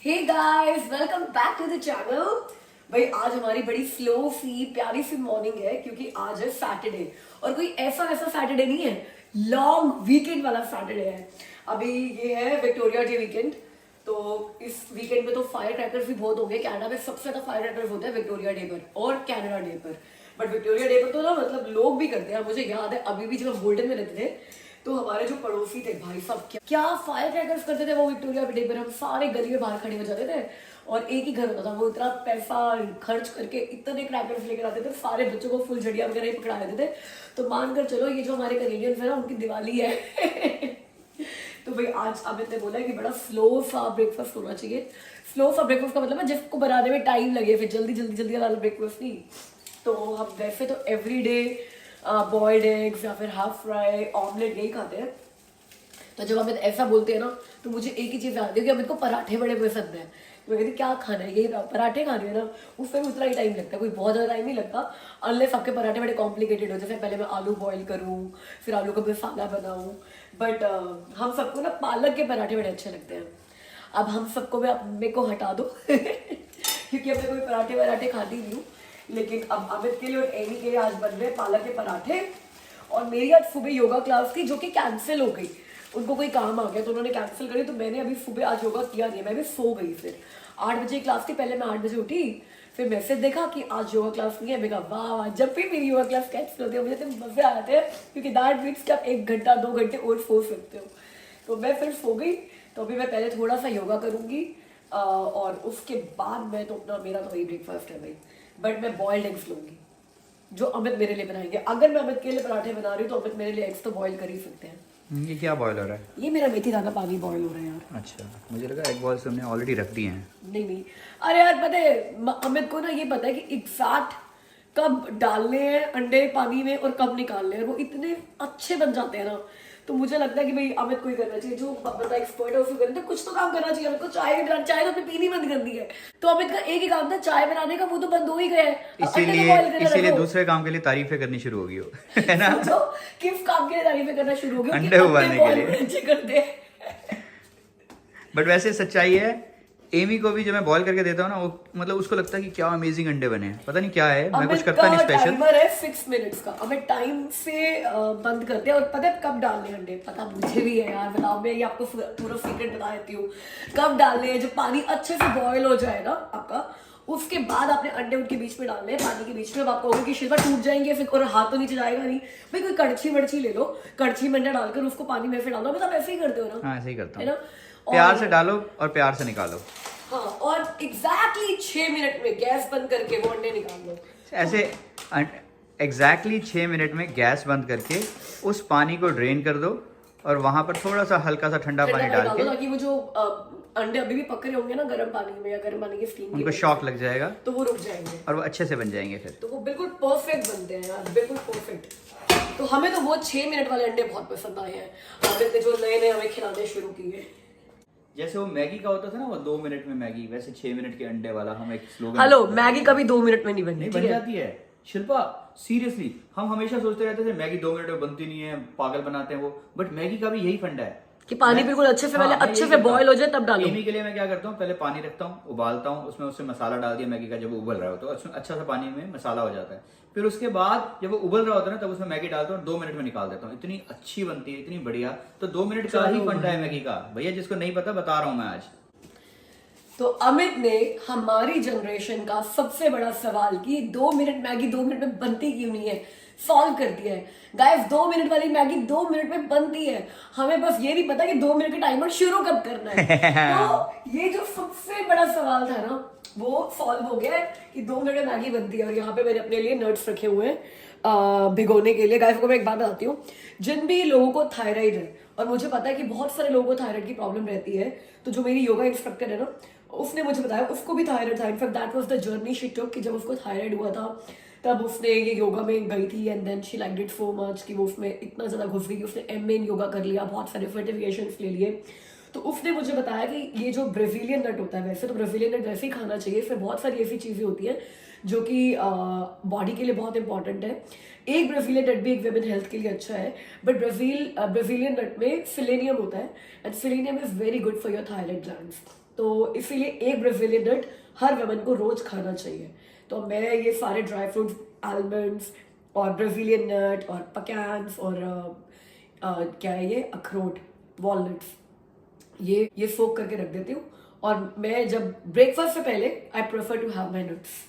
Hey guys, welcome back to the channel. भाई आज हमारी बड़ी स्लो सी प्यारी सी मॉर्निंग है क्योंकि आज है सैटरडे और कोई ऐसा वैसा सैटरडे नहीं है, लॉन्ग वीकेंड वाला सैटरडे है। अभी ये है विक्टोरिया डे वीकेंड, तो इस वीकेंड में तो फायर क्रैकर्स भी बहुत होंगे। कनाडा में सबसे ज्यादा फायर क्रैकर्स होते हैं विक्टोरिया डे पर और कनाडा डे पर, बट विक्टोरिया डे पर तो ना मतलब लोग भी करते हैं। मुझे याद है अभी भी जब हम बोल्टन में रहते थे तो हमारे जो पड़ोसी थे भाई साहब क्या फायर क्रैकर्स करते थे वो विक्टोरिया डे पर। हम सारे गली में बाहर खड़े हो जाते थे और एक ही घर होता था, वो इतना पैसा खर्च करके इतने क्रैकर्स लेकर आते थे, सारे बच्चों को फुल झड़िया वगैरह ही पकड़ा देते थे। तो मानकर चलो ये जो हमारे कनेडियंस है ना उनकी दिवाली है। तो भाई आज अमित ने बोला कि बड़ा स्लो सा ब्रेकफास्ट होना चाहिए। स्लो सा ब्रेकफास्ट का मतलब है जिसको बनाने में टाइम लगे, फिर जल्दी जल्दी जल्दी वाला ब्रेकफास्ट नहीं। तो हम वैसे तो एवरीडे बॉइल्ड एग्स या फिर हाफ फ्राई ऑमलेट यही खाते हैं। तो जब अमित ऐसा बोलते हैं ना तो मुझे एक ही चीज याद है कि अमित को पराठे बड़े पसंद है। तो मैं कहती क्या खाना है, यही पराठे खाने हैं ना, उसमें उतना ही टाइम लगता है, कोई बहुत ज्यादा टाइम नहीं लगता। अनलेस आपके पराठे बड़े कॉम्प्लिकेटेड हो, जैसे पहले मैं आलू बॉईल करूँ फिर आलू का मसाला बनाऊँ। बट हम सबको ना पालक के पराठे बड़े अच्छे लगते हैं। अब हम सबको मेरे को हटा दो क्योंकि अब मैं कोई पराठे वराठे खाती नहीं हूँ। लेकिन अब अमित के लिए और एनी के लिए आज बन रहे पालक के पराठे। और मेरी आज सुबह योगा क्लास थी जो कि कैंसिल हो गई, उनको कोई काम आ गया तो उन्होंने कैंसिल करी। तो मैंने अभी सुबह आज योगा किया नहीं, मैं भी सो गई। फिर 8 बजे क्लास थी, पहले मैं 8 बजे उठी, फिर मैसेज देखा कि आज योगा क्लास नहीं है। मैं कहा वाह, जब भी मेरी योगा क्लास कैंसिल होती है मुझे तो मजे आते हैं क्योंकि दैट मीन्स कि आप 1 घंटा 2 घंटे और सो सकते हो। तो मैं फिर सो गई। तो अभी मैं पहले थोड़ा सा योगा करूंगी और उसके बाद मैं तो अपना मेरा तो वही ब्रेकफास्ट है भाई। बट मैं बॉइल्ड एग्स लूंगी जो अमित मेरे लिए बनाएंगे। अगर मैं अमित के लिए पराठे बना रही हूँ तो अमित मेरे लिए एग्स तो बॉईल कर ही सकते हैं। ये क्या बॉयल हो रहा है? ये मेरा मेथी दाना पानी बॉईल हो रहा है यार। अच्छा, मुझे लगा एग बॉल्स हमने ऑलरेडी रख दिए हैं। नहीं नहीं, अरे यार पता है अमित को ना ये पता है कि एग्जैक्ट कब डालने हैं अंडे पानी में और कब निकालने हैं, वो इतने अच्छे बन जाते हैं ना। तो मुझे लगता है कि भाई अमित को ही करना चाहिए, जो बंदा एक्सपर्ट है उसको करना चाहिए। कुछ तो काम करना चाहिए अमित को। चाय तो अपनी पीनी बंद कर दी है, तो अमित का एक ही काम था चाय बनाने का, वो तो बंद हो ही गया है। इसीलिए दूसरे काम के लिए तारीफें करनी शुरू होगी वो, है ना? तो किस काम के लिए तारीफें करना शुरू हो गई? अंडे उबालने के लिए अच्छे करते हैं। बट वैसे सच्चाई है, एमी को भी जब मैं बॉईल करके देता हूँ ना, वो मतलब उसको लगता है कि क्या अमेजिंग अंडे बने हैं। पता नहीं क्या है, मैं कुछ करता नहीं स्पेशल। टाइमर है 6 मिनट्स का, हमें टाइम से बंद करते हैं। और पता है कब डालने अंडे, पता मुझे भी है यार, बताओ मैं ये आपको पूरा सीक्रेट बता देती हूँ कब डालने हैं। जब पानी अच्छे से बॉईल हो जाएगा आपका, उसके बाद आपने अंडे उनके बीच में डालने हैं, पानी के बीच में। अब आप कहोगे कि शिल्पा टूट जाएंगे फिर और हाथ तो नीचे जाएगा नहीं। भाई कोई कड़छी वड़छी ले लो, कड़छी में अंडा डालकर उसको पानी में फिर डालो। मतलब ऐसे ही करते हो ना? हाँ, ऐसे ही करता है ना। हूँ। प्यार से डालो और प्यार से निकालो। हाँ, और एग्जैक्टली 6 मिनट में गैस बंद करके वो अंडे निकाल लो। ऐसे एग्जैक्टली 6 मिनट में गैस बंद करके उस पानी को ड्रेन कर दो और वहां पर थोड़ा सा हल्का सा ठंडा पानी डाल के, ताकि वो जो अंडे अभी भी पक रहे होंगे ना गर्म पानी में या गर्म पानी की स्टीम, उनको शॉक लग जाएगा तो वो रुक जाएंगे और वो अच्छे से बन जाएंगे। फिर तो वो बिल्कुल परफेक्ट बनते हैं यार, बिल्कुल परफेक्ट। तो हमें तो वो 6 मिनट वाले अंडे बहुत पसंद आए हैं, अमित ने जो नए नए हमें खिलाने शुरू किए। जैसे वो मैगी का होता था ना, वो 2 मिनट में मैगी, वैसे 6 मिनट के अंडे वाला हम एक स्लोगन। हेलो, मैगी कभी 2 मिनट में नहीं बनती, नहीं बन जाती है शिल्पा, सीरियसली। हम हमेशा सोचते रहते थे मैगी 2 मिनट में बनती नहीं है, पागल बनाते हैं वो। बट मैगी का भी यही फंडा है कि पानी बिल्कुल अच्छे से पहले अच्छे से बॉईल हो जाए तब डालो। एमी के लिए मैं क्या करता हूँ, पहले पानी रखता हूँ, उबालता हूँ, उसमें उससे मसाला डाल दिया मैगी का। जब वो उबल रहा हो तो अच्छा सा पानी में मसाला हो जाता है। फिर उसके बाद जब वो उबल रहा होता है ना, तब उसमें मैगी डालता हूँ, 2 मिनट में निकाल देता हूँ। इतनी अच्छी बनती है, इतनी बढ़िया। तो 2 मिनट का ही फंडा है मैगी का भैया, जिसको नहीं पता बता रहा हूँ मैं आज। तो अमित ने हमारी जनरेशन का सबसे बड़ा सवाल कि 2 मिनट मैगी 2 मिनट में बनती क्यों नहीं है, सॉल्व कर दिया है। गाइस 2 मिनट वाली मैगी 2 मिनट में बनती है, हमें बस ये नहीं पता कि 2 मिनट का टाइमर शुरू कब करना है। तो ये जो सबसे बड़ा सवाल था ना वो सॉल्व हो गया है कि 2 मिनट में मैगी बनती है। और यहाँ पे मैंने अपने लिए नट्स रखे हुए हैं भिगोने के लिए। गाइस को मैं एक बात बताती हूँ, जिन भी लोगों को थायराइड है, और मुझे पता है कि बहुत सारे लोगों को थायराइड की प्रॉब्लम रहती है, तो जो मेरी योगा इंस्ट्रक्टर है ना उसने मुझे बताया उसको भी थायराइड था। In fact that was the journey she took कि जब उसको थायराइड हुआ था तब उसने ये योगा में गई थी and then she liked it so much कि वो उसमें इतना ज़्यादा घुस गई कि उसने एमए इन योगा कर लिया, बहुत सारे सर्टिफिकेशंस ले लिए। तो उसने मुझे बताया कि ये जो ब्राजीलियन नट होता है, वैसे तो ब्राजीलियन नट वैसे ही खाना चाहिए, इसमें बहुत सारी ऐसी चीज़ें होती हैं जो कि बॉडी के लिए बहुत इंपॉर्टेंट है। एक ब्राजीलियन नट भी एक विमेन हेल्थ के लिए अच्छा है, बट ब्राजीलियन नट में सिलेनियम होता है and selenium is very good for your thyroid glands. तो इसीलिए एक ब्राजीलियन नट हर वुमन को रोज खाना चाहिए। तो मैं ये सारे ड्राई फ्रूट्स, आलमंड्स और ब्राजीलियन नट और पकैन्स और क्या है ये, अखरोट, वॉलनट्स, ये सोक करके रख देती हूँ। और मैं जब ब्रेकफास्ट से पहले I prefer to have my nuts.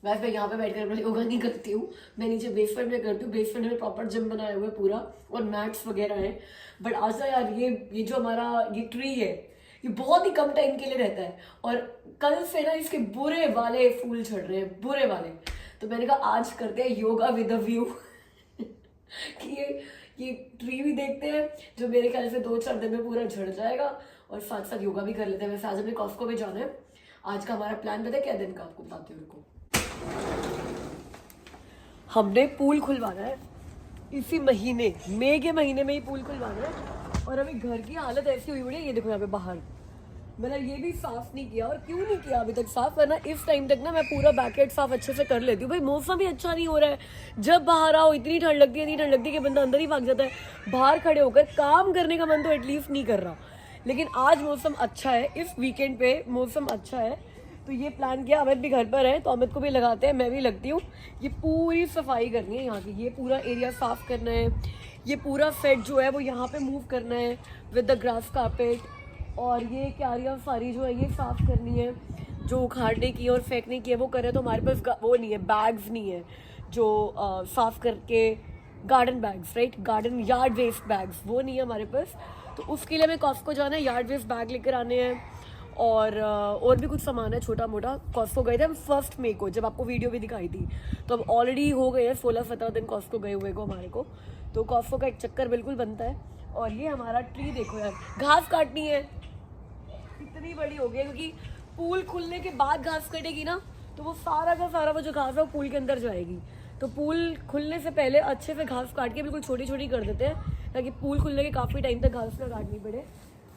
वैसे मैं यहाँ पे बैठकर अपना योगा नहीं करती हूँ, मैं नीचे बेसमेंट में करती हूँ। बेसमेंट में प्रॉपर जिम बनाया हुआ है पूरा और मैट्स वगैरह हैं। बट आज ना यार ये जो हमारा ये ट्री है ये बहुत ही कम टाइम के लिए रहता है और कल से ना इसके बुरे वाले फूल झड़ रहे हैं, बुरे वाले। तो मैंने कहा आज करते हैं योगा विद अ व्यू कि ये ट्री भी देखते हैं जो मेरे ख्याल से 2-4 दिन में पूरा झड़ जाएगा और साथ साथ योगा भी कर लेते हैं। वैसे आज हमें कॉस्को में जाना है। आज का हमारा प्लान पता है क्या दिन का, आपको बताती हूँ। रुको, हमने पूल खुलवाना है इसी महीने, मई के महीने में ही पूल खुलवाना है। और अभी घर की हालत ऐसी हुई है, ये देखो यहाँ पे बाहर मैंने ये भी साफ नहीं किया। और क्यों नहीं किया अभी तक साफ, वरना इस टाइम तक ना मैं पूरा बैकयार्ड साफ अच्छे से कर लेती हूँ। भाई मौसम भी अच्छा नहीं हो रहा है, जब बाहर आओ इतनी ठंड लगती है कि बंदा अंदर ही भाग जाता है। बाहर खड़े होकर काम करने का मन तो एटलीस्ट नहीं कर रहा। लेकिन आज मौसम अच्छा है, इस वीकेंड पे मौसम अच्छा है, तो ये प्लान किया। अमित भी घर पर है तो अमित को भी लगाते हैं, मैं भी लगती हूँ। ये पूरी सफाई करनी है यहाँ की, ये पूरा एरिया साफ करना है। ये पूरा सेट जो है वो यहाँ पे मूव करना है विद द ग्रास कारपेट। और ये क्यारियाँ सारी जो है ये साफ करनी है, जो उखाड़ने की और फेंकने की है वो करे। तो हमारे पास वो नहीं है, बैग्स नहीं है जो साफ करके, garden bags, right, garden yard waste bags, वो नहीं है हमारे पास। तो उसके लिए हमें कॉस्को जाना है, यार्ड वेस्ट बैग लेकर आने हैं। और भी कुछ सामान है छोटा मोटा। कॉस्को गए थे हम 1 मई को, जब आपको वीडियो भी दिखाई थी। तो अब ऑलरेडी हो गए हैं 16-17 दिन कॉस्को गए हुए को हमारे को। तो कॉस्को का एक चक्कर बिल्कुल बनता है। और ये हमारा ट्री देखो यार, घास काटनी है, इतनी बड़ी हो गई क्योंकि पूल खुलने के बाद घास कटेगी ना तो वो सारा का सारा वो जो घास है वो पूल के अंदर जाएगी। तो पूल खुलने से पहले अच्छे से घास काट के बिल्कुल छोटी छोटी कर देते हैं ताकि पूल खुलने के काफ़ी टाइम तक घास ना काटनी पड़े।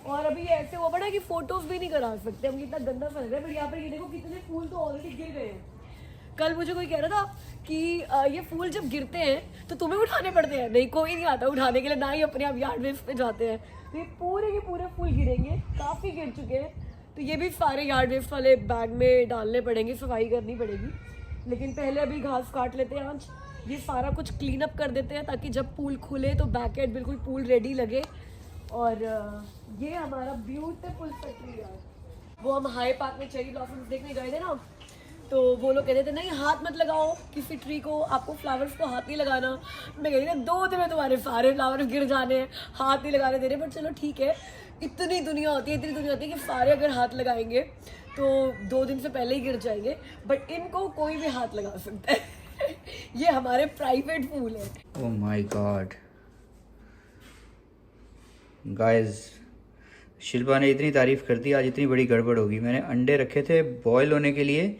और अभी ऐसे हो पड़ा कि फोटोज भी नहीं करा सकते हम, कितना गंदा सा लग रहा है। पर यहाँ पर ये देखो कितने फूल तो ऑलरेडी गिर गए हैं। कल मुझे कोई कह रहा था कि ये फूल जब गिरते हैं तो तुम्हें उठाने पड़ते हैं। नहीं, कोई नहीं आता उठाने के लिए, ना ही अपने आप यार्ड वेस्ट पे जाते हैं। तो ये पूरे के पूरे फूल गिरेंगे, काफ़ी गिर चुके हैं। तो ये भी सारे यार्ड वेस्ट वाले बैग में डालने पड़ेंगे, सफाई करनी पड़ेगी। लेकिन पहले अभी घास काट लेते हैं आज, ये सारा कुछ क्लीन अप कर देते हैं ताकि जब पूल खुले तो बैकयार्ड बिल्कुल पूल रेडी लगे। और ये हमारा ब्यूटीफुल ट्री यार, वो हम हाई पार्क में चेरी ब्लॉसम्स देखने गए थे ना, तो वो लोग कहते थे नहीं हाथ मत लगाओ किसी ट्री को, आपको फ्लावर्स को हाथ नहीं लगाना। मैं कह रही थी 2 दिन में तुम्हारे सारे फ्लावर्स गिर जाने हैं, हाथ नहीं लगाने दे रहे। बट चलो ठीक है, इतनी दुनिया होती है कि सारे अगर हाथ लगाएंगे तो 2 दिन से पहले ही गिर जाएंगे। बट इनको कोई भी हाथ लगा सकता है ये हमारे प्राइवेट फूल है। Oh my God guys, Shilpa ने इतनी तारीफ़ कर दी, आज इतनी बड़ी गड़बड़ होगी। मैंने अंडे रखे थे बॉयल होने के लिए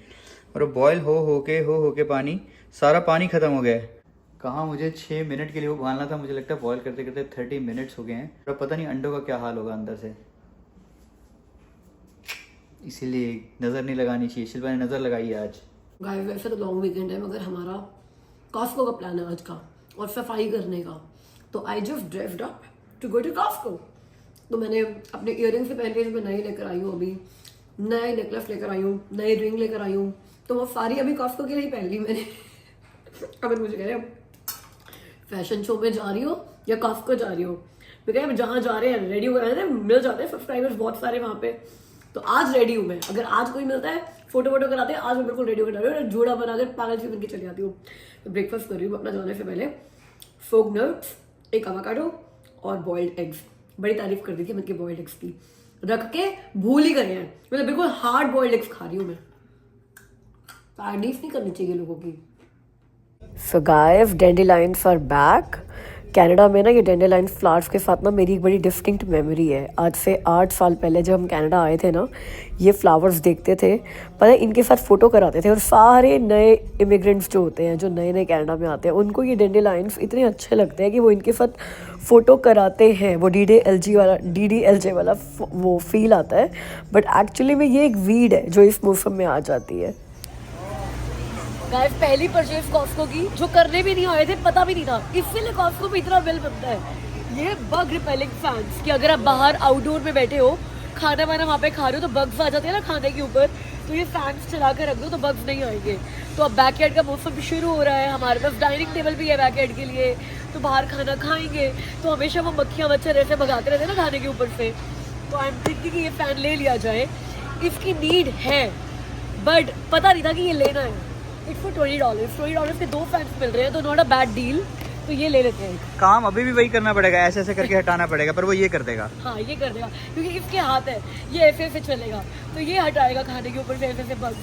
और बॉयल हो के पानी, सारा पानी ख़त्म हो गया है। कहाँ मुझे 6 मिनट के लिए वो उबालना था, मुझे लगता है बॉयल करते करते 30 मिनट्स हो गए हैं। और पता नहीं अंडों का क्या हाल होगा अंदर से, इसीलिए नज़र नहीं लगानी चाहिए। शिल्पा ने नज़र लगाई है आज। गाइस वैसे तो लॉन्ग वीकेंड है मगर हमारा कॉस्को का प्लान है आज का और सफाई करने का। तो I just dressed up to go to Costco. तो मैंने अपने इयररिंग से पहले मैं नए लेकर आई हूँ, अभी नए नेकलेस लेकर आई हूँ, नई रिंग लेकर आई हूँ। तो वो सारी अभी कॉस्को के लिए पहन ली मैंने अगर मुझे कह रहे फैशन शो में जा रही हो या कॉस्को जा रही हो, मैं कह जहाँ जा रहे हैं रेडी हो रहे हैं, मिल जाते हैं सब्सक्राइबर्स बहुत सारे वहाँ पे। तो आज रेडी हूँ मैं, अगर आज कोई मिलता है फोटो कराते हैं, आज मैं बिल्कुल रेडी होकर जा रही हूँ, जोड़ा बनाकर पागल सी बन के चली जाती हूँ। तो ब्रेकफास्ट कर रही हूँ अपना जाने से पहले, फोग नट्स, एक अवाकाडो और बॉइल्ड एग्स। बड़ी तारीफ कर दी थी मतलब बॉइल्ड एग्स की, रख के भूल ही गए हैं। मतलब बिल्कुल हार्ड बॉइल्ड एग्स खा रही हूँ मैं, तारीफ नहीं करनी चाहिए लोगों की। So guys, dandelions are back. Canada में ना ये डैंडेलियंस फ्लावर्स के साथ ना मेरी एक बड़ी डिस्टिंक्ट मेमोरी है। आज से 8 साल पहले जब हम कनाडा आए थे ना, ये फ्लावर्स देखते थे, पता है इनके साथ फ़ोटो कराते थे। और सारे नए इमिग्रेंट्स जो होते हैं, जो नए नए कनाडा में आते हैं, उनको ये डैंडेलियंस इतने अच्छे लगते हैं कि वो इनके साथ फ़ोटो कराते हैं। वो DDLJ वाला वो फील आता है। बट एक्चुअली में ये एक वीड है जो इस मौसम में आ जाती है। गाइस पहली परचेज कॉस्को की, जो करने भी नहीं आए थे, पता भी नहीं था, इसीलिए कॉस्को में इतना बिल बनता है। ये बग रिपेलिंग फैंस कि अगर आप बाहर आउटडोर में बैठे हो, खाना वाना वहाँ पे खा रहे हो, तो बग्स आ जाते हैं ना खाने के ऊपर, तो ये फैंस चला कर रख दो तो बग्स नहीं आएंगे। तो अब बैकयार्ड का मौसम शुरू हो रहा है, हमारे पास डाइनिंग टेबल भी है बैकयार्ड के लिए, तो बाहर खाना खाएंगे तो हमेशा वो मक्खियाँ मच्छर ऐसे भगाते रहते हैं ना खाने के ऊपर से। तो आई एम थिंकिंग कि ये फैन ले लिया जाए, इसकी नीड है, बट पता नहीं था कि ये लेना है। इट्स फॉर $20 के 2 फैंस मिल रहे हैं, तो नॉट अ बैड डील, तो ये ले लेते हैं। काम अभी भी वही करना पड़ेगा, ऐसे ऐसे करके हटाना पड़ेगा, पर वो ये कर देगा। हाँ ये कर देगा, क्योंकि इसके हाथ है, ये ऐसे ऐसे चलेगा, तो ये हटाएगा खाने के ऊपर से ऐसे ऐसे बग्स।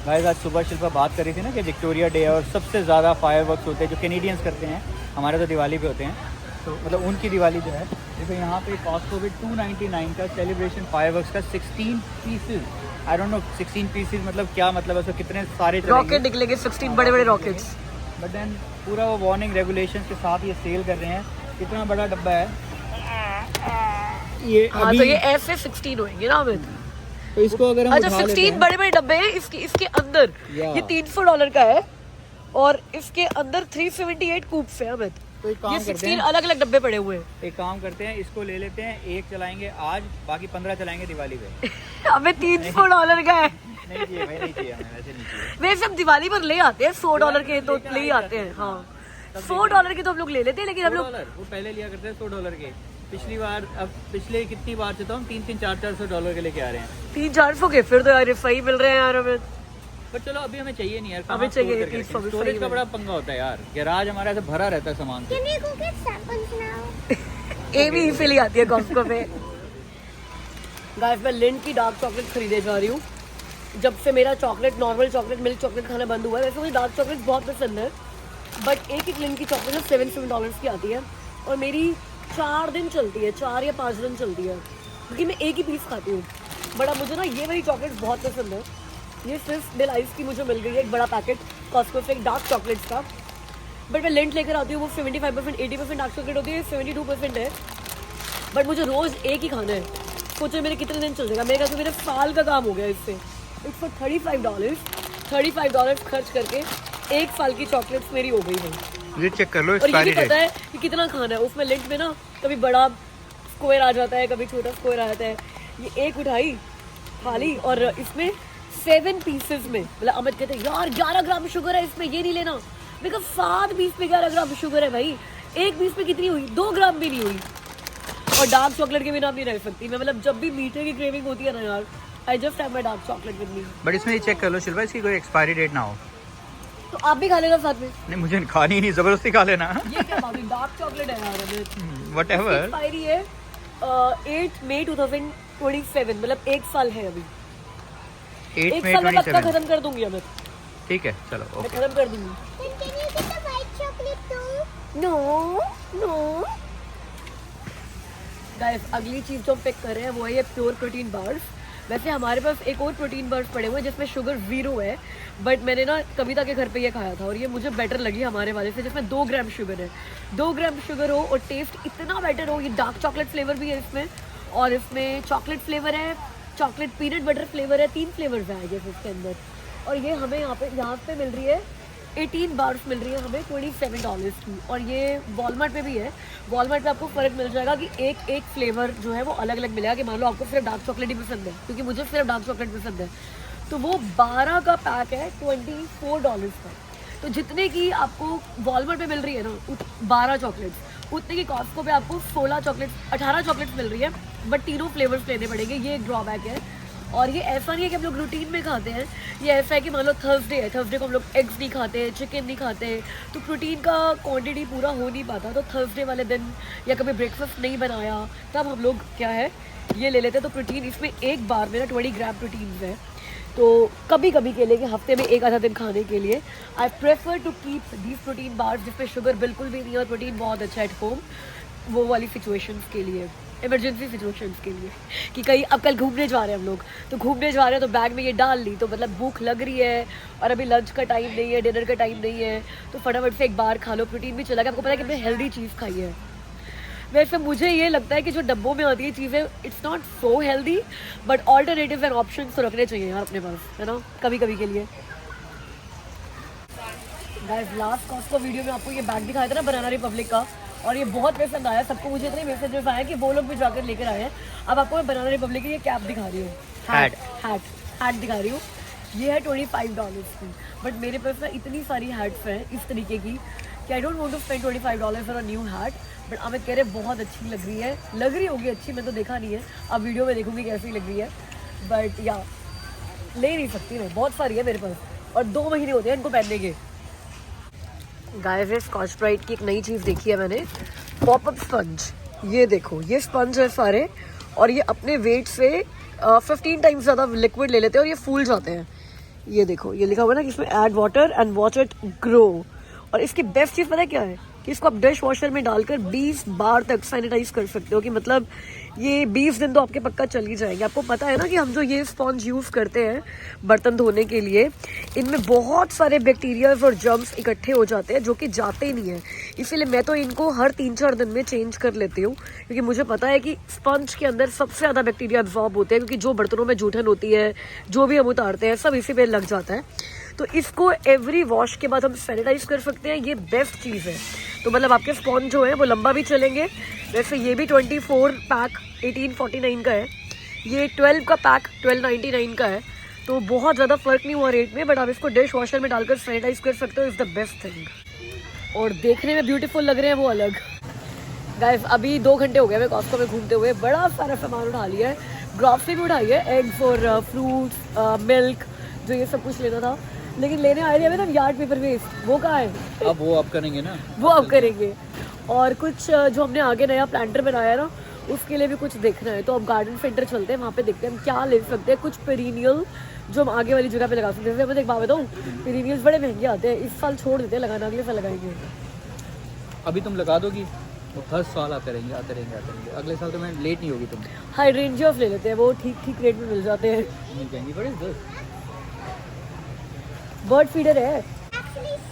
गाइस आज सुबह शिल्पा बात कर रही थी ना कि विक्टोरिया डे और सबसे ज़्यादा फायरवर्क्स होते हैं जो कैनेडियंस करते हैं, हमारे तो दिवाली पे होते हैं, तो मतलब उनकी दिवाली जो है, देखो यहाँ पे कॉस्को में $299 का सेलिब्रेशन फायरवर्क्स का 16 pieces, I don't know 16 pieces मतलब क्या मतलब है, कितने सारे रॉकेट निकलेंगे 16 बड़े बड़े रॉकेट्स। बट देन पूरा वो वार्निंग रेगुलेशन के साथ ये सेल कर रहे हैं। कितना बड़ा डब्बा है ये हाँ अभी, तो ये ऐसे 16 होंगे ना अमित। तो इसको अगर हम अच्छा उठा लेते 16 हैं, बड़े बड़े डब्बे हैं, इसके अंदर या। ये $300 का है, और इसके अंदर 378 कूप्स है अमित। तो एक ये काम करते 16 हैं, अलग अलग डब्बे पड़े हुए हैं। एक काम करते हैं, इसको ले लेते हैं, एक चलाएंगे आज, बाकी 15 चलाएंगे दिवाली पे। हमें $300 का है। नहीं चाहिए भाई, नहीं चाहिए हमें, वैसे नहीं चाहिए। वैसे हम दिवाली पर ले आते हैं $100 के, तो ले ही आते हैं। हाँ $100 के तो हम लोग ले लेते हैं, लेकिन हम लोग $100 वो पहले लिया करते हैं $100 के, पिछली बार, अब पिछले कितनी बार से तो हम $300-400 के लेके आ रहे हैं। 300-400 के, फिर तो यार सही मिल रहे हैं यार हमें। पर चलो अभी हमें चाहिए नहीं यार, हमें चाहिए 300 भी स्टोरेज सही का में। बड़ा पंगा होता है यार, गैराज हमारा ऐसे भरा रहता है सामान से। ये भी इसीलिए आती है कॉस्को में। गाइस मैं लिंट की डार्क चॉकलेट खरीदे जा रही हूँ। जब से मेरा chocolate, normal chocolate, milk chocolate खाना बंद हुआ है, वैसे मुझे डार्क चॉकलेट बहुत पसंद है, बट एक लिंट की चॉकलेट है $7 की आती है, और मेरी 4 दिन चलती है, 4 या 5 दिन चलती है, क्योंकि मैं एक ही पीस खाती हूँ। बट अब मुझे ना ये वाली चॉकलेट बहुत पसंद है। ये सिर्फ डिलाइस की मुझे मिल गई है, एक बड़ा पैकेट कॉस्को से, एक डार्क चॉकलेट्स का। बट मैं लिंट लेकर आती हूँ, वो 75% 80% डार्क चॉकलेट होती है, 72% है, बट मुझे रोज़ एक ही खाना है। सोचो मेरे कितने दिन चल जाएगा, मेरे ख्याल से मेरे साल का काम हो गया इससे। इट्स फॉर $35 खर्च करके 1 साल की चॉकलेट्स मेरी हो गई है। ये चेक कर लो और ये भी एक्सपायरी पता डेट। है कि कितना खाना है उसमें। लिंट में ना कभी बड़ा स्क्वायर आ जाता है, कभी छोटा स्क्वायर आ जाता है। ये एक उठाई खा ली, और इसमें 7 पीसेस में, मतलब अमित कहते हैं यार 11 ग्राम शुगर है इसमें, ये नहीं लेना। मेरे 7 पीस में 11 ग्राम शुगर है भाई, एक पीस में कितनी हुई? 2 ग्राम भी नहीं हुई। और डार्क चॉकलेट के बिना नहीं रह सकती मैं, मतलब जब भी मीठे की क्रेविंग होती है ना यार, I just have my dark chocolate with me. But इसमें ये चेक कर लो शिल्पा, इसकी कोई एक्सपायरी डेट ना हो। तो आप भी खा लेना साथ में। नहीं मुझे खानी ही नहीं, जबरदस्ती खा लेना। ये क्या बात है, डार्क चॉकलेट है यार अमित। व्हाटएवर। एक्सपायरी है 8 मई 2027, मतलब 1 साल है अभी। 8 1 मई साल में पक्का 27। खत्म कर दूंगी अमित, ठीक है चलो मैं ओके। खत्म कर दूंगी। नो गाइस अगली चीज जो हम पिक कर रहे हैं वो है ये प्योर प्रोटीन बार्स। वैसे हमारे पास एक और प्रोटीन बार्स पड़े हुए हैं जिसमें शुगर 0 है, बट मैंने ना कविता के घर पे ये खाया था और ये मुझे बेटर लगी हमारे वाले से, जिसमें 2 ग्राम शुगर है। 2 ग्राम शुगर हो और टेस्ट इतना बेटर हो। ये डार्क चॉकलेट फ्लेवर भी है इसमें, और इसमें चॉकलेट फ्लेवर है, चॉकलेट पीनट बटर फ्लेवर है, 3 फ्लेवर्स हैं आई गेस इसके अंदर। और ये हमें यहाँ पे मिल रही है 18 बार्स मिल रही है हमें $27 की। और ये वॉलमार्ट पे भी है। वॉलमार्ट पे आपको फ़र्क मिल जाएगा कि एक फ्लेवर जो है वो अलग अलग मिलेगा। कि मान लो आपको सिर्फ डार्क चॉकलेट ही पसंद है, क्योंकि मुझे सिर्फ डार्क चॉकलेट पसंद है, तो वो 12 का पैक है $24 का। तो जितने की आपको वॉलमार्ट पे मिल रही है ना 12 चॉकलेट्स, उतने की कॉस्को पे आपको 18 चॉकलेट्स मिल रही है, बट तीनों फ्लेवर्स लेने पड़ेंगे। ये एक ड्रॉबैक है। और ये ऐसा नहीं है कि हम लोग रूटीन में खाते हैं, ये ऐसा है कि मान लो थर्सडे है, थर्सडे को हम लोग एग्स नहीं खाते, चिकन नहीं खाते, तो प्रोटीन का क्वांटिटी पूरा हो नहीं पाता। तो थर्सडे वाले दिन या कभी ब्रेकफास्ट नहीं बनाया तब हम लोग क्या है ये ले लेते हैं। तो प्रोटीन इसमें एक बार में ना 20 ग्राम प्रोटीन है। तो कभी कभी के लिए कि हफ्ते में एक आधा दिन खाने के लिए I prefer to keep these protein bars जिसमें शुगर बिल्कुल भी नहीं है और प्रोटीन बहुत अच्छा एट होम, वो वाली सिचुएशंस के लिए, इमरजेंसी सिचुएशंस के लिए। कि कहीं अब कल घूमने जा रहे हैं हम लोग, तो घूमने जा रहे हैं तो बैग में ये डाल ली, तो मतलब भूख लग रही है और अभी लंच का टाइम नहीं है, डिनर का टाइम नहीं है, तो फटाफट से एक बार खा लो, प्रोटीन भी चला गया। आपको पता है कि हमने हेल्दी चीज़ खाई है। वैसे मुझे ये लगता है कि जो डब्बों में आती है चीज़ें it's not so healthy, but alternative and option तो रखने चाहिए यार अपने पास, है ना, कभी कभी के लिए। गाइस लास्ट कॉस्को वीडियो में आपको ये बैग दिखाया था ना बनाना रिपब्लिक का, और ये बहुत पसंद आया सबको। मुझे इतने मैसेजेस आए कि वो लोग भी जाकर लेकर आए हैं। अब आपको मैं बनाना रिपब्लिक की ये कैप दिखा रही हूँ, हैट दिखा रही हूँ। ये है $25 की, बट मेरे पास ना इतनी सारी हैट्स हैं इस तरीके की कि I don't want to spend $25 for a new hat. But अब मैं कह रहे बहुत अच्छी लग रही होगी अच्छी, मैं तो देखा नहीं है, अब वीडियो में देखूंगी कैसी लग रही है। बट या ले नहीं सकती मैं, बहुत सारी है मेरे पास, और 2 महीने होते हैं इनको पहनने के। गाइस स्कॉच ब्राइट की एक नई चीज़ देखी है मैंने, पॉपअप स्पंज। ये देखो, ये स्पंज है सारे, और ये अपने वेट से 15 टाइम्स ज़्यादा लिक्विड ले लेते हैं और ये फूल जाते हैं। ये देखो, ये लिखा हुआ है ना कि इसमें add water and watch it grow. और इसकी बेस्ट चीज़ पता है क्या है कि इसको आप डिश वॉशर में डालकर 20 बार तक सैनिटाइज कर सकते हो, कि मतलब ये 20 दिन तो आपके पक्का चल ही जाएंगे। आपको पता है ना कि हम जो ये स्पॉन्ज यूज़ करते हैं बर्तन धोने के लिए, इनमें बहुत सारे बैक्टीरियाज और जर्म्स इकट्ठे हो जाते हैं जो कि जाते ही नहीं है। इसीलिए मैं तो इनको हर 3-4 दिन में चेंज कर लेती हूँ, क्योंकि मुझे पता है कि स्पंज के अंदर सबसे ज़्यादा बैक्टीरिया एब्जॉर्ब होते हैं, क्योंकि जो बर्तनों में जूठन होती है, जो भी हम उतारते हैं, सब इसी पे लग जाता है। तो इसको एवरी वॉश के बाद हम सैनिटाइज कर सकते हैं। ये बेस्ट चीज़ है। तो मतलब आपके स्पॉन्ज जो है वो लंबा भी चलेंगे। वैसे ये भी 24 पैक 1849 का है, ये 12 का पैक 1299 का है, तो बहुत ज़्यादा फ़र्क नहीं हुआ रेट में। बट आप इसको डिश वॉशर में डालकर सैनिटाइज कर सकते हो, इज़ द बेस्ट थिंग। और देखने में ब्यूटीफुल लग रहे हैं वो अलग। गाइस अभी 2 घंटे हो गए मैं कॉस्को में घूमते हुए, बड़ा सारा सामान उठा लिया है, ग्रॉसरी भी उठाई है, एग्स और फ्रूट्स, मिल्क, जो ये सब कुछ लेना था। लेकिन लेने आए थे ना यार्ड पेपर वेस्ट, वो कहाँ है? अब वो अब करेंगे ना, वो अब करेंगे। और कुछ जो हमने आगे नया प्लांटर बनाया ना, उसके लिए भी कुछ देखना है। तो अब गार्डन सेंटर चलते हैं, वहाँ पे देखते हैं हम क्या ले सकते हैं, कुछ पेरिनियल जो हम आगे वाली जगह पे लगा सकते हैं। जैसे मैं एक बात बताऊँ, पेरिनियल्स बड़े महंगे आते हैं, इस साल छोड़ देते हैं लगाना, अगले साल लगाएंगे। अभी तुम लगा दोगी तो हर साल आते रहेंगे। अगले साल तो मैं लेट नहीं होगी तुम। हाइड्रेंजियास ले लेते हैं, वो ठीक रेट में मिल जाते हैं। मिल जाएंगी। बड़े बर्ड फीडर है।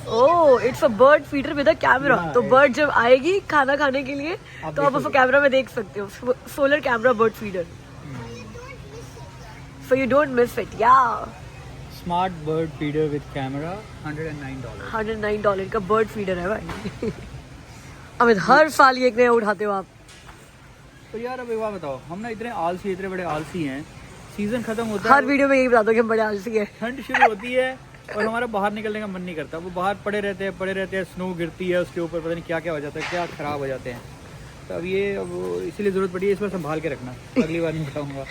Oh it's a bird feeder with a camera. तो बर्ड जब आएगी खाना खाने के लिए तो आप उसको कैमरा में देख सकते हो। Solar camera bird feeder, so you don't miss it. या smart bird feeder with camera $109। $109 का बर्ड फीडर है भाई। अमित हर साल ये एक नया उठाते हो आप। तो यार अब एक बात बताओ, हम ना इतने बड़े आलसी हैं, सीजन खत्म होता है, हर वीडियो में यही बता दो कि हम बड़े आलसी हैं। ठंड शुरू होती है और हमारा बाहर निकलने का मन नहीं करता। वो बाहर पड़े रहते हैं, स्नो गिरती है उसके ऊपर, पता नहीं क्या क्या हो जाता है, क्या खराब हो जाते हैं। तो अब ये इसीलिए ज़रूरत पड़ी है, इस बार संभाल के रखना, अगली बार नहीं बताऊँगा।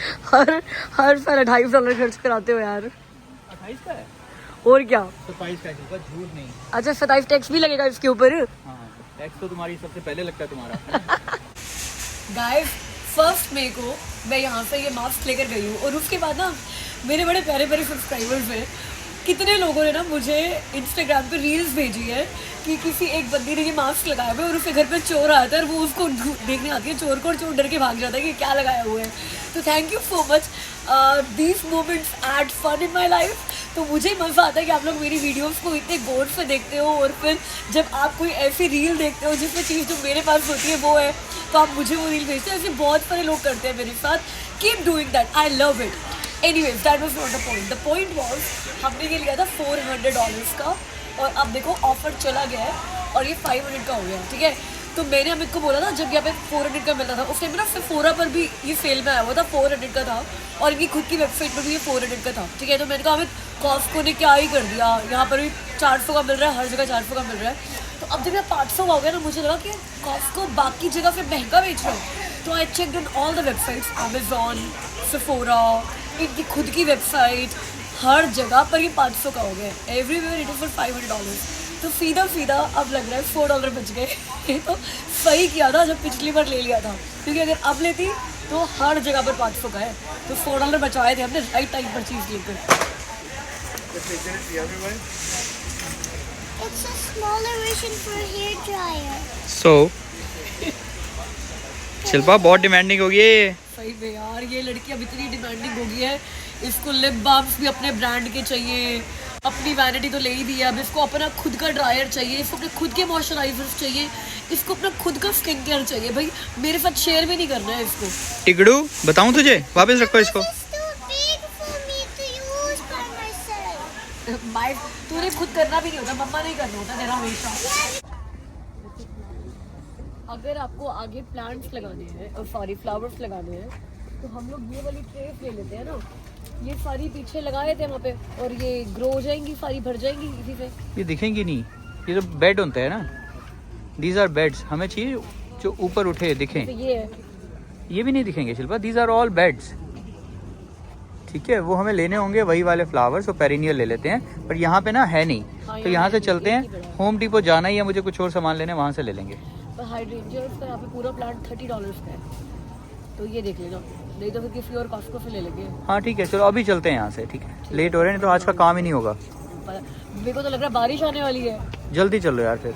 हर साल $28 खर्च कराते हो यार। 28 का है और क्या? 27 का है, झूठ नहीं। अच्छा 27 टैक्स भी लगेगा इसके ऊपर? हाँ टैक्स तो तुम्हारी सबसे पहले लगता है तुम्हारा। गाइस 1 मई को मैं यहाँ से ये मास्क लेकर गई हूँ, और उसके बाद ना मेरे बड़े प्यारे सब्सक्राइबर्स हैं, कितने लोगों ने ना मुझे इंस्टाग्राम पे रील्स भेजी है कि किसी एक बंदी ने ये मास्क लगाया हुआ है और उसके घर पे चोर आता है और वो उसको देखने आती है चोर को, और चोर डर के भाग जाता है कि क्या लगाया हुआ है। तो thank you so much, these moments add fun in my life. तो मुझे मज़ा आता है कि आप लोग मेरी वीडियोस को इतने गौर से देखते हो, और फिर जब आप कोई ऐसी रील देखते हो जिसमें चीज़ जो मेरे पास होती है वो है, तो आप मुझे वो रील भेजते हो। ऐसे बहुत सारे लोग करते हैं मेरे साथ। Keep doing that, I love it. Anyways, that was not the point. The point was हमने ये लिया था $400 का, और अब देखो ऑफर चला गया है और ये 500 का हो गया, ठीक है। तो मैंने अमित को बोला था, जब यहाँ पे 400 का मिलता था उस टाइम में ना सेफोरा पर भी ये सेल में आया हुआ था, 400 का था, और इनकी खुद की वेबसाइट पर भी ये 400 का था, ठीक है। तो मैंने कहा अमित कॉस्को ने क्या ही कर दिया, यहाँ पर भी 400 का मिल रहा है, हर जगह 400 का मिल रहा है। तो अब जब यहाँ 500 का हो गया ना, मुझे लगा कि कॉस्को बाकी जगह से महंगा बेच रहा है। तो I checked on all the websites, Amazon, Sephora, इनकी खुद की वेबसाइट, हर जगह पर ये 500 का हो गया। Everywhere it is for $500। तो सीधा अब लग रहा है $4 बच गए। तो सही किया था जब पिछली बार ले लिया था, क्योंकि अगर अब लेती तो हर जगह पर 500 का है। तो $4 बचाए थे हमने राइट टाइम पर चीज़ लेकर। It's a smaller version for a hair dryer. So Shilpa बहुत डिमांडिंग होगी ये। सही में यार, ये लड़की अब इतनी डिमांडिंग हो गई है, इसको लिप बाम्स भी अपने ब्रांड के चाहिए, अपनी वैनिटी तो ले ही दी है, अब इसको अपना खुद का ड्रायर चाहिए, इसको अपने खुद के मॉइस्चराइजर्स चाहिए, इसको अपना खुद का स्किन केयर चाहिए। भाई मेरे साथ शेयर भी नहीं करना है इसको। टिगड़ू बताऊं तुझे, वापस रखो इसको। It's too big for me to use by myself. भाई तूने खुद करना भी नहीं होता, मम्मा नहीं करना होता तेरा हमेशा। अगर आपको आगे प्लांट्स लगाने हैं और सॉरी फ्लावर्स लगाने हैं तो हम लोग ये वाली ट्रेस ले लेते हैं ना, ये सारी पीछे लगाए थे वहाँ पे और ये ग्रो हो जाएंगी, सारी भर जाएंगी इसी से। ये दिखेंगी नहीं, ये तो बेड होते हैं ना, दीज आर बेड्स। हमें चाहिए जो ऊपर उठे दिखें। तो ये है, ये भी नहीं दिखेंगे Shilpa, these are all beds. ठीक है, वो हमें लेने होंगे वही वाले फ्लावर्स, वो पेरिनियल ले लेते हैं, पर यहाँ पे ना है नहीं। तो यहाँ से चलते हैं, होम डिपो जाना ही है मुझे, कुछ और सामान लेने, वहाँ से ले लेंगे। पर हाइड्रेंजियर्स का यहाँ पे पूरा प्लांट $30 का है, तो ये देख लेना, नहीं तो फिर किसी और कॉस्को से ले लेंगे। हाँ ठीक है, चलो अभी चलते हैं यहाँ से। ठीक है, लेट हो रहे हैं, नहीं तो आज का काम ही नहीं होगा। मेरे को तो लग रहा है बारिश आने वाली है। जल्दी चलो यार फिर।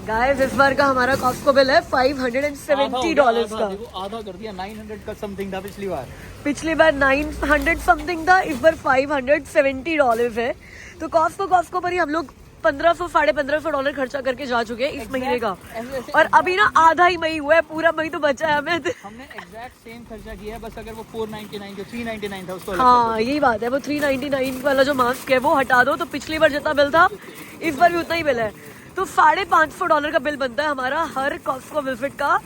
गाइस इस बार का हमारा कॉस्को बिल है $570 का। आधा कर दिया, 900 का समथिंग था पिछली बार। पिछली बार 900 समथिंग था, इस बार $570 है। तो कॉस्को पर ही हम लोग $1500-1550 खर्चा करके जा चुके हैं इस महीने का। और अभी ना आधा ही मई हुआ है, पूरा मई तो बचा है हमें। हमने एग्जैक्ट सेम खर्चा किया है, बस अगर वो 499 जो 399 था उसको अलग हाँ यही बात है, वो 399 वाला जो मास्क है वो हटा दो, तो पिछली बार जितना बिल था इस बार भी उतना ही बिल है। तो $550 का बिल बनता है हमारा हर कॉस्को विजिट का।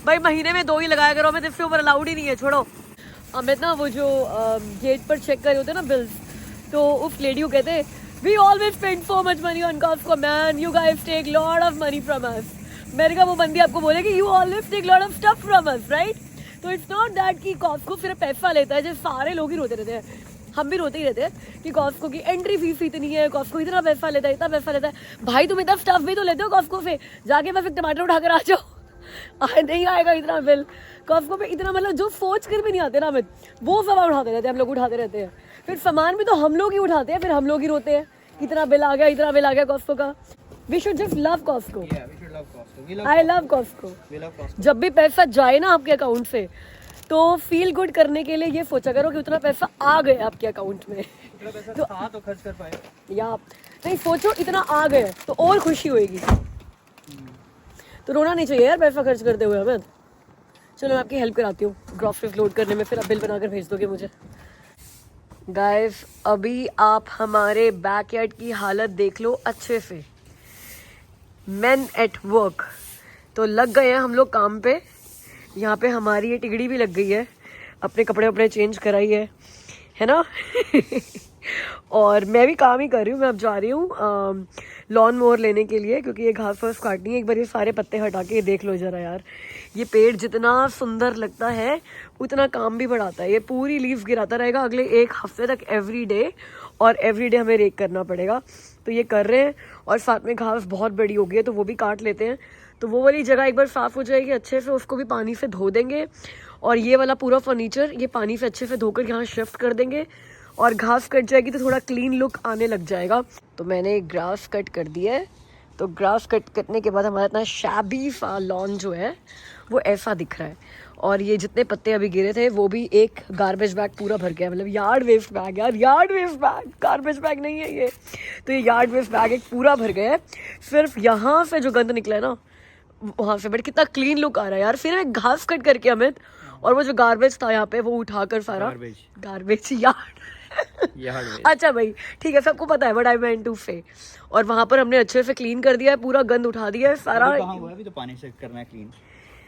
भाई महीने में 2 ही लगाया करो, हमें तो इससे ऊपर अलाउड ही नहीं है। छोड़ो, अमित ना वो जो गेट पर चेक करे होते हैं ना बिल्स, तो उस लेडी को कहते हैं we always spend so much money on Costco man, you guys take lot of money from us। मैंने कहा वो बंदी आपको बोलेगी you always take lot of stuff from us, right? तो it's not that कि Costco सिर्फ पैसा लेता है, जैसे सारे लोग ही रोते रहते हैं, हम भी रोते ही रहते हैं कि Costco की एंट्री फीस इतनी है, Costco इतना पैसा लेता है, इतना पैसा लेता है। भाई तुम इतना स्टफ भी तो लेते हो Costco से, जाके बस एक टमाटर उठा कर आ जाओ, नहीं आएगा इतना बिल। Costco पे इतना मतलब जो सोच कर भी नहीं आते ना अमित, वो सामान उठाते रहते हैं, हम लोग उठाते रहते हैं। फिर सामान भी तो हम लोग ही उठाते हैं, फिर हम लोग ही रोते हैं इतना बिल आ गया, इतना बिल आ गया Costco का। We should just love Costco. Yeah, we should love Costco. We love I love Costco. We love Costco. जब भी पैसा जाए ना आपके अकाउंट से, तो फील गुड करने के लिए ये सोचा करो कि उतना पैसा आ गया आपके अकाउंट में। इतना पैसा था तो खर्च कर पाए, या नहीं सोचो इतना आ गया तो और खुशी होएगी। तो रोना नहीं चाहिए यार पैसा खर्च करते हुए हमें। चलो मैं आपकी हेल्प कराती हूँ ग्रॉसरीज लोड करने में, फिर आप बिल बनाकर भेज दोगे मुझे। गाइस अभी आप हमारे बैकयार्ड की हालत देख लो अच्छे से। मेन एट वर्क, तो लग गए हैं हम लोग काम पे। यहाँ पे हमारी ये टिगड़ी भी लग गई है, अपने कपड़े वपड़े चेंज कराई है ना। और मैं भी काम ही कर रही हूँ। मैं अब जा रही हूँ लॉन मोवर लेने के लिए, क्योंकि ये घास वास काटनी है। एक बार ये सारे पत्ते हटा के देख लो जरा यार, ये पेड़ जितना सुंदर लगता है उतना काम भी बढ़ाता है। ये पूरी लीव्स गिराता रहेगा अगले 1 हफ्ते तक एवरी डे, और एवरी डे हमें रेक करना पड़ेगा। तो ये कर रहे हैं, और साथ में घास बहुत बड़ी हो गई है तो वो भी काट लेते हैं। तो वो वाली जगह एक बार साफ़ हो जाएगी अच्छे से, उसको भी पानी से धो देंगे। और ये वाला पूरा फर्नीचर ये पानी से अच्छे से धोकर यहाँ शिफ्ट कर देंगे, और घास कट जाएगी तो थोड़ा क्लीन लुक आने लग जाएगा। तो मैंने ग्रास कट कर दिया है। तो ग्रास कट करने के बाद हमारा इतना शैबी सा लॉन जो है वो ऐसा दिख रहा है। और ये जितने पत्ते अभी गिरे थे वो भी एक गार्बेज बैग पूरा भर गया, मतलब यार्ड वेस्ट बैग यार, yard waste bag, garbage bag नहीं है ये। तो ये यार्ड वेस्ट बैग एक पूरा भर गया है। सिर्फ यहाँ से जो गंद निकला है ना वहाँ से, बट कितना क्लीन लुक आ रहा है यार। फिर मैं घास कट करके अमित, और वो जो गार्बेज था यहाँ पे वो उठाकर सारा गार्बेज यार्ड अच्छा भाई ठीक है, सबको पता है व्हाट आई मेंट टू से। और वहाँ पर हमने अच्छे से क्लीन कर दिया है, पूरा गंद उठा दिया है सारा। कहाँ हुआ है अभी, तो पानी से करना है क्लीन।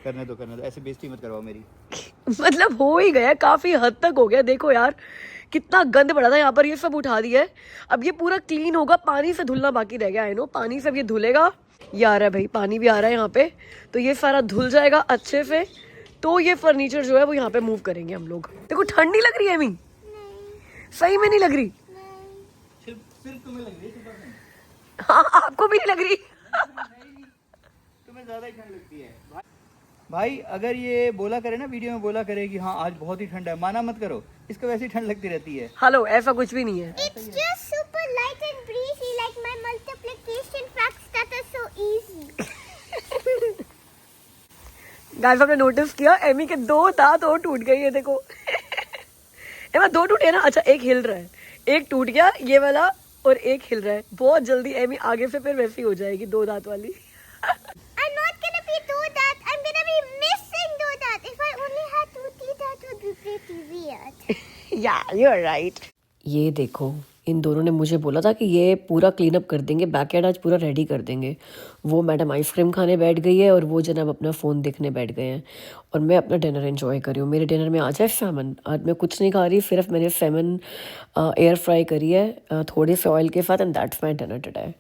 करने दो ऐसे बेइज्जती मत करवाओ मेरी। मतलब हो ही गया, काफी हद तक हो गया। देखो यार कितना गंद पड़ा था यहाँ पर, ये सब उठा दिया है। अब ये पूरा क्लीन होगा, पानी से धुलना बाकी रह गया है। नो पानी से अब ये धुलेगा। ये आ रहा है भाई, पानी भी आ रहा है यहाँ पे, तो ये सारा धुल जाएगा अच्छे से। तो ये फर्नीचर जो है वो यहाँ पे मूव करेंगे हम लोग। देखो ठंड नहीं लग रही है मी, सही में नहीं लग रही। सिर्फ तुम्हें लग रही है, हाँ आपको भी नहीं लग रही। तुम्हें ज्यादा ही ठंड लगती है भाई। अगर ये बोला करे ना वीडियो में, बोला करे कि हाँ आज बहुत ही ठंड है, माना मत करो, इसको वैसे ही ठंड लगती रहती है। हेलो ऐसा कुछ भी नहीं है। It's just super light and breezy like my multiplication facts that are so easy. Guys आपने नोटिस किया एमी के 2 दांत और टूट गए, ये देखो। एमा 2 टूटे ना, अच्छा एक हिल रहा है, एक टूट गया ये वाला, और एक हिल रहा है। बहुत जल्दी एमी आगे से फिर वैसी हो जाएगी 2 दांत वाली। I'm not gonna be two that. I'm gonna be missing two that. If I only had two teeth, that would be pretty weird. Yeah, you're right. ये देखो, इन दोनों ने मुझे बोला था कि ये पूरा क्लीन अप कर देंगे, बैकयार्ड आज पूरा रेडी कर देंगे। वो मैडम आइसक्रीम खाने बैठ गई है और वो जनाब अपना फ़ोन देखने बैठ गए हैं और मैं अपना डिनर एंजॉय कर रही हूँ। मेरे डिनर में आज है सैमन। आज मैं कुछ नहीं खा रही, सिर्फ मैंने सैमन एयर फ्राई करी है थोड़े से ऑयल के साथ, and that's my dinner today.